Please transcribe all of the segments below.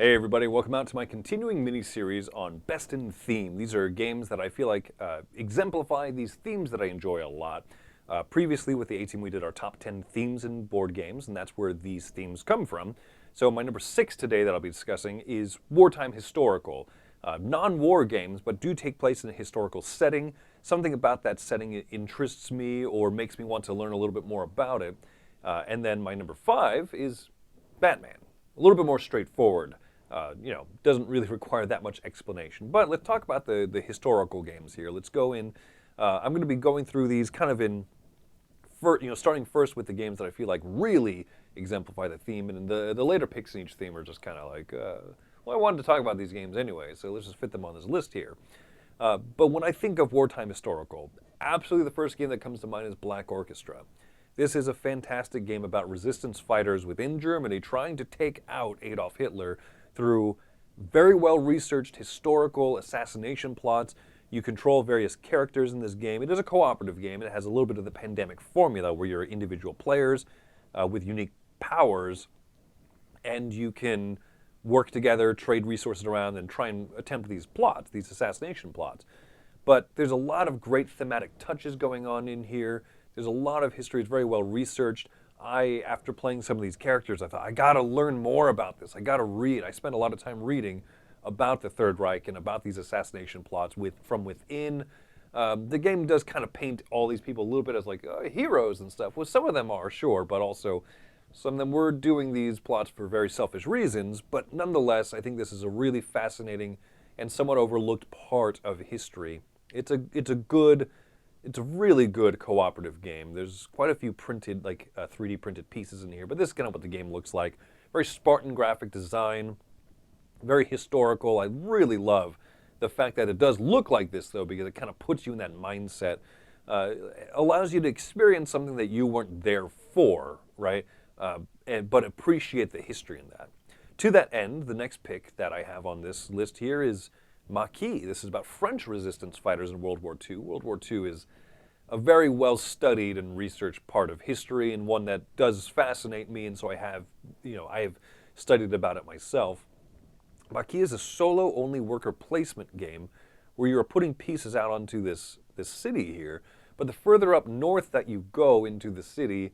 Hey everybody, welcome out to my continuing mini-series on Best in Theme. These are games that I feel like exemplify these themes that I enjoy a lot. Previously with the A-Team we did our top 10 themes in board games, and that's where these themes come from. So my number 6 today that I'll be discussing is Wartime Historical. Non-war games, but do take place in a historical setting. Something about that setting interests me or makes me want to learn a little bit more about it. And then my number 5 is Batman. A little bit more straightforward. Doesn't really require that much explanation. But let's talk about the historical games here. Let's go in. I'm going to be going through these kind of in, starting first with the games that I feel like really exemplify the theme, and the later picks in each theme are just kind of like, well, I wanted to talk about these games anyway, so let's just fit them on this list here. But when I think of Wartime Historical, absolutely the first game that comes to mind is Black Orchestra. This is a fantastic game about resistance fighters within Germany trying to take out Adolf Hitler through very well-researched historical assassination plots. You control various characters in this game. It is a cooperative game. It has a little bit of the pandemic formula where you're individual players with unique powers, and you can work together, trade resources around, and try and attempt these plots, these assassination plots. But there's a lot of great thematic touches going on in here. There's a lot of history. It's very well researched. After playing some of these characters, I thought, I gotta learn more about this. I gotta read. I spent a lot of time reading about the Third Reich and about these assassination plots from within. The game does kind of paint all these people a little bit as like heroes and stuff. Well, some of them are, sure, but also some of them were doing these plots for very selfish reasons. But nonetheless, I think this is a really fascinating and somewhat overlooked part of history. It's a really good cooperative game. There's quite a few printed, 3D printed pieces in here, but this is kind of what the game looks like. Very Spartan graphic design, very historical. I really love the fact that it does look like this, though, because it kind of puts you in that mindset. Allows you to experience something that you weren't there for, right? But appreciate the history in that. To that end, the next pick that I have on this list here is Maquis. This is about French resistance fighters in World War II. World War II is a very well-studied and researched part of history, and one that does fascinate me, and so I have studied about it myself. Maquis is a solo-only worker placement game where you're putting pieces out onto this city here, but the further up north that you go into the city,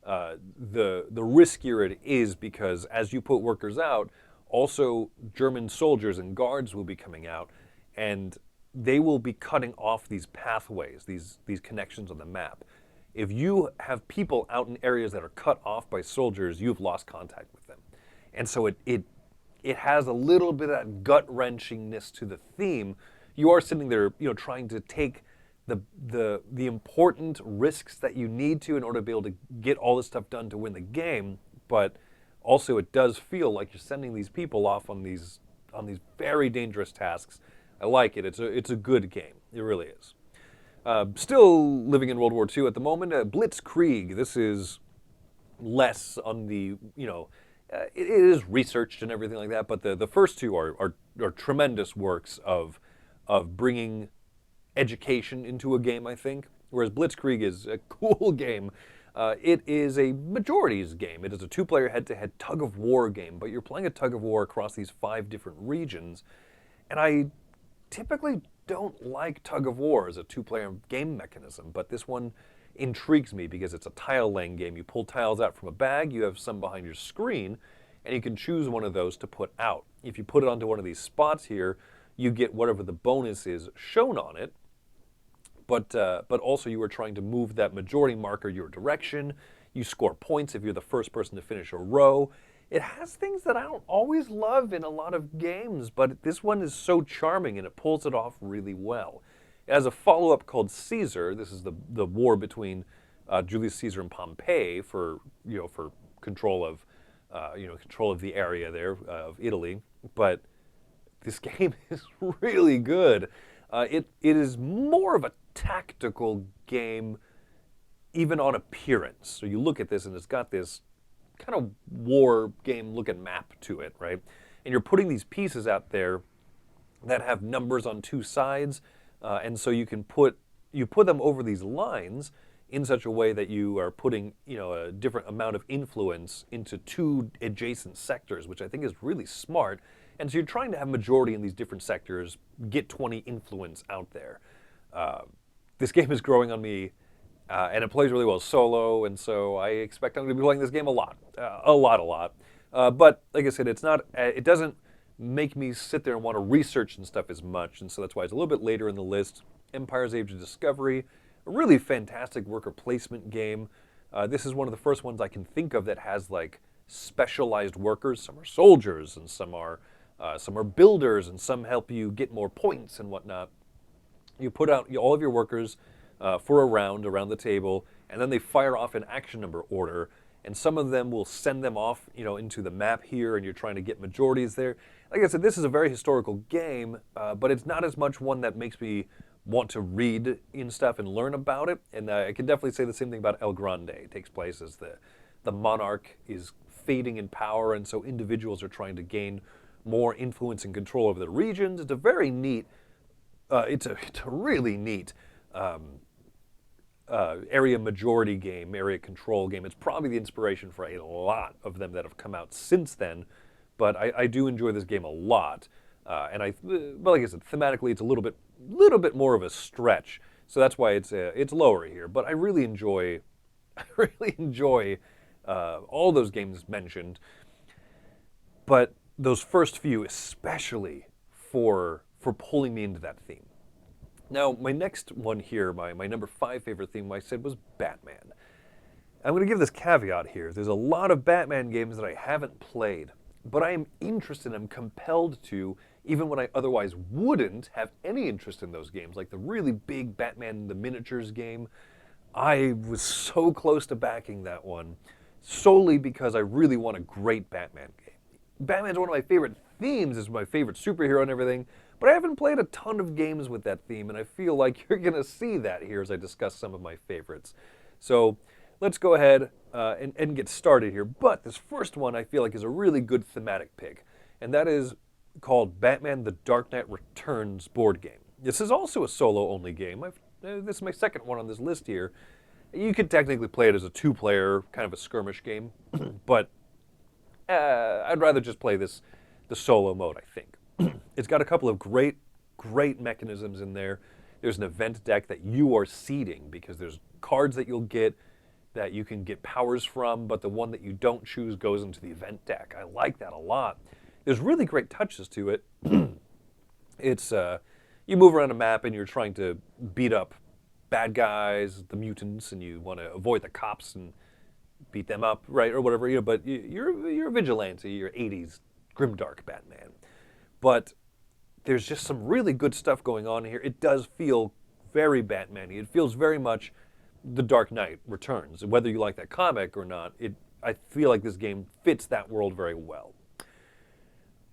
the riskier it is, because as you put workers out, also German soldiers and guards will be coming out, and they will be cutting off these pathways, these connections on the map. If you have people out in areas that are cut off by soldiers, you've lost contact with them. And so it has a little bit of that gut-wrenchingness to the theme. You are sitting there, trying to take the important risks that you need to in order to be able to get all this stuff done to win the game, but also it does feel like you're sending these people off on these very dangerous tasks. I like it. It's a good game. It really is. Still living in World War II at the moment, Blitzkrieg. This is less on the, it is researched and everything like that, but the first two are tremendous works of bringing education into a game, I think, whereas Blitzkrieg is a cool game. It is a majorities game. It is a two-player head-to-head tug-of-war game, but you're playing a tug-of-war across these 5 different regions, and I typically don't like tug-of-war as a two-player game mechanism, but this one intrigues me because it's a tile-laying game. You pull tiles out from a bag, you have some behind your screen, and you can choose one of those to put out. If you put it onto one of these spots here, you get whatever the bonus is shown on it, but also you are trying to move that majority marker your direction. You score points if you're the first person to finish a row. It has things that I don't always love in a lot of games, but this one is so charming and it pulls it off really well. It has a follow-up called Caesar. This is the war between Julius Caesar and Pompey for control of the area there of Italy. But this game is really good. It is more of a tactical game, even on appearance. So you look at this and it's got this kind of war game looking map to it, right? And you're putting these pieces out there that have numbers on 2 sides, and so you put them over these lines, in such a way that you are putting, a different amount of influence into two adjacent sectors, which I think is really smart. And so you're trying to have majority in these different sectors, get 20 influence out there. This game is growing on me, and it plays really well solo, and so I expect I'm going to be playing this game a lot. But like I said, it doesn't make me sit there and want to research and stuff as much, and so that's why it's a little bit later in the list. Empire's Age of Discovery, a really fantastic worker placement game. This is one of the first ones I can think of that has like specialized workers. Some are soldiers, and some are builders, and some help you get more points and whatnot. You put out all of your workers for a round around the table, and then they fire off in action number order. And some of them will send them off, into the map here, and you're trying to get majorities there. Like I said, this is a very historical game, but it's not as much one that makes me want to read in stuff and learn about it. And I can definitely say the same thing about El Grande. It takes place as the monarch is fading in power, and so individuals are trying to gain more influence and control over the regions. It's a very neat, it's a really neat area majority game, area control game. It's probably the inspiration for a lot of them that have come out since then, but I do enjoy this game a lot. But like I said, thematically it's a little bit more of a stretch, so that's why it's lower here. But I really enjoy all those games mentioned. But those first few, especially for pulling me into that theme. Now, my next one here, my number 5 favorite theme, I said was Batman. I'm going to give this caveat here. There's a lot of Batman games that I haven't played, but I am interested, I'm compelled to, even when I otherwise wouldn't have any interest in those games, like the really big Batman the Miniatures game. I was so close to backing that one, solely because I really want a great Batman game. Batman's one of my favorite themes, is my favorite superhero and everything, but I haven't played a ton of games with that theme, and I feel like you're going to see that here as I discuss some of my favorites. So let's go ahead and get started here. But this first one I feel like is a really good thematic pick, and that is called Batman The Dark Knight Returns board game. This is also a solo-only game. This is my second one on this list here. You could technically play it as a 2-player, kind of a skirmish game, but I'd rather just play the solo mode, I think. It's got a couple of great mechanisms in there. There's an event deck that you are seeding, because there's cards that you'll get that you can get powers from, but the one that you don't choose goes into the event deck. I like that a lot. There's really great touches to it. It's you move around a map and you're trying to beat up bad guys, the mutants, and you want to avoid the cops and beat them up, right, or whatever. But you're a vigilante. You're 80s grimdark Batman. But there's just some really good stuff going on here. It does feel very Batman-y. It feels very much The Dark Knight Returns. Whether you like that comic or not, I feel like this game fits that world very well.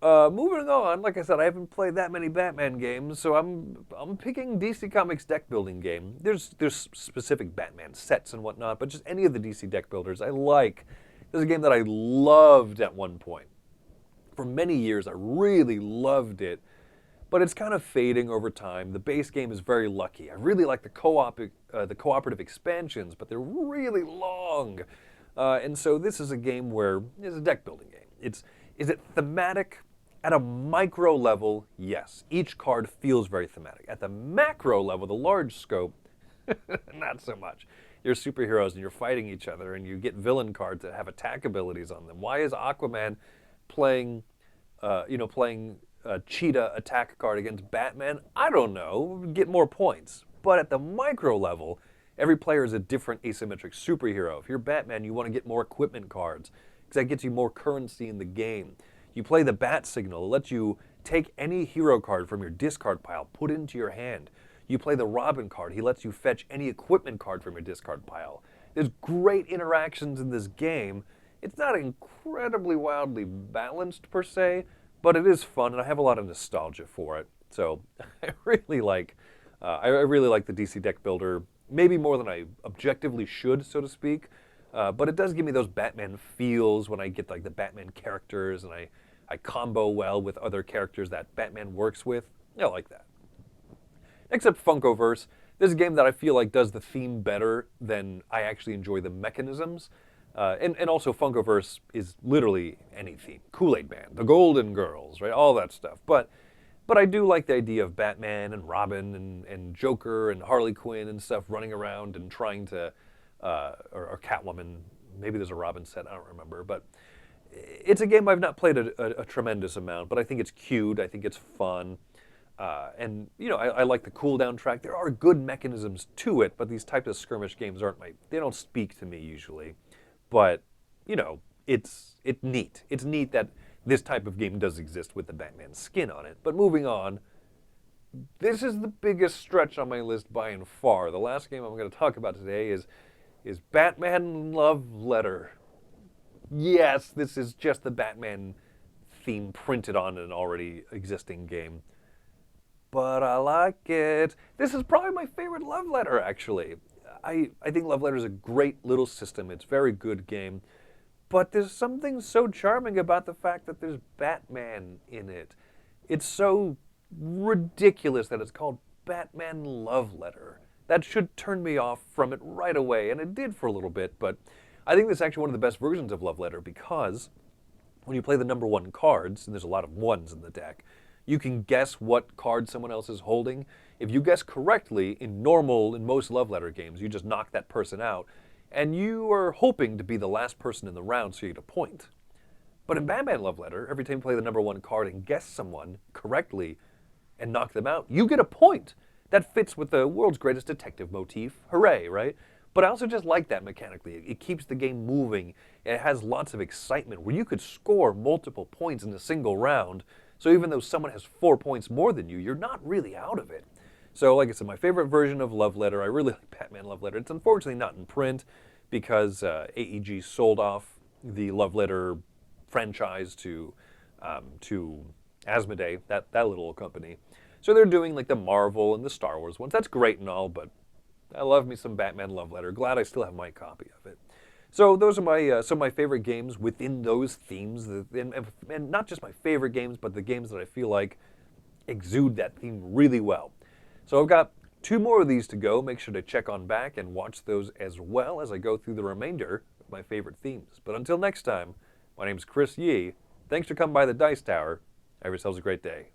Moving on, like I said, I haven't played that many Batman games, so I'm picking DC Comics deck building game. There's specific Batman sets and whatnot, but just any of the DC deck builders I like. This is a game that I loved at one point. For many years, I really loved it, but it's kind of fading over time. The base game is very lucky. I really like the cooperative expansions, but they're really long. And so this is a game where it's a deck building game. Is it thematic? At a micro level, yes. Each card feels very thematic. At the macro level, the large scope, not so much. You're superheroes and you're fighting each other, and you get villain cards that have attack abilities on them. Why is Aquaman playing a cheetah attack card against Batman? I don't know. Get more points. But at the micro level, every player is a different asymmetric superhero. If you're Batman, you want to get more equipment cards, because that gets you more currency in the game. You play the Bat Signal. It lets you take any hero card from your discard pile, put it into your hand. You play the Robin card. He lets you fetch any equipment card from your discard pile. There's great interactions in this game. It's not incredibly wildly balanced per se, but it is fun, and I have a lot of nostalgia for it. So I really like the DC deck builder, maybe more than I objectively should, so to speak. But it does give me those Batman feels when I get like the Batman characters, and I combo well with other characters that Batman works with. I like that. Next up, Funkoverse. This is a game that I feel like does the theme better than I actually enjoy the mechanisms. And also Funkoverse is literally any theme. Kool-Aid Man, the Golden Girls, right? All that stuff. But I do like the idea of Batman and Robin and Joker and Harley Quinn and stuff running around and trying to, or Catwoman. Maybe there's a Robin set, I don't remember. But it's a game I've not played a tremendous amount, but I think it's cute. I think it's fun. And, you know, I like the cooldown track. There are good mechanisms to it, but these types of skirmish games they don't speak to me usually. But, you know, it's neat. It's neat that this type of game does exist with the Batman skin on it. But moving on, this is the biggest stretch on my list by and far. The last game I'm going to talk about today is Batman Love Letter. Yes, this is just the Batman theme printed on an already existing game. But I like it. This is probably my favorite Love Letter, actually. I think Love Letter is a great little system. It's a very good game. But there's something so charming about the fact that there's Batman in it. It's so ridiculous that it's called Batman Love Letter. That should turn me off from it right away, and it did for a little bit, but I think this is actually one of the best versions of Love Letter because when you play the number 1 cards, and there's a lot of ones in the deck, you can guess what card someone else is holding. If you guess correctly, in most Love Letter games, you just knock that person out, and you are hoping to be the last person in the round so you get a point. But in Batman Love Letter, every time you play the number 1 card and guess someone correctly and knock them out, you get a point. That fits with the world's greatest detective motif. Hooray, right? But I also just like that mechanically. It keeps the game moving. It has lots of excitement where you could score multiple points in a single round. So even though someone has 4 points more than you, you're not really out of it. So like I said, my favorite version of Love Letter, I really like Batman Love Letter. It's unfortunately not in print because AEG sold off the Love Letter franchise to Asmodee, that little company. So they're doing like the Marvel and the Star Wars ones. That's great and all, but I love me some Batman Love Letter. Glad I still have my copy of it. So those are my some of my favorite games within those themes, and not just my favorite games, but the games that I feel like exude that theme really well. So I've got 2 more of these to go. Make sure to check on back and watch those as well as I go through the remainder of my favorite themes. But until next time, my name's Chris Yee. Thanks for coming by the Dice Tower. Have yourselves a great day.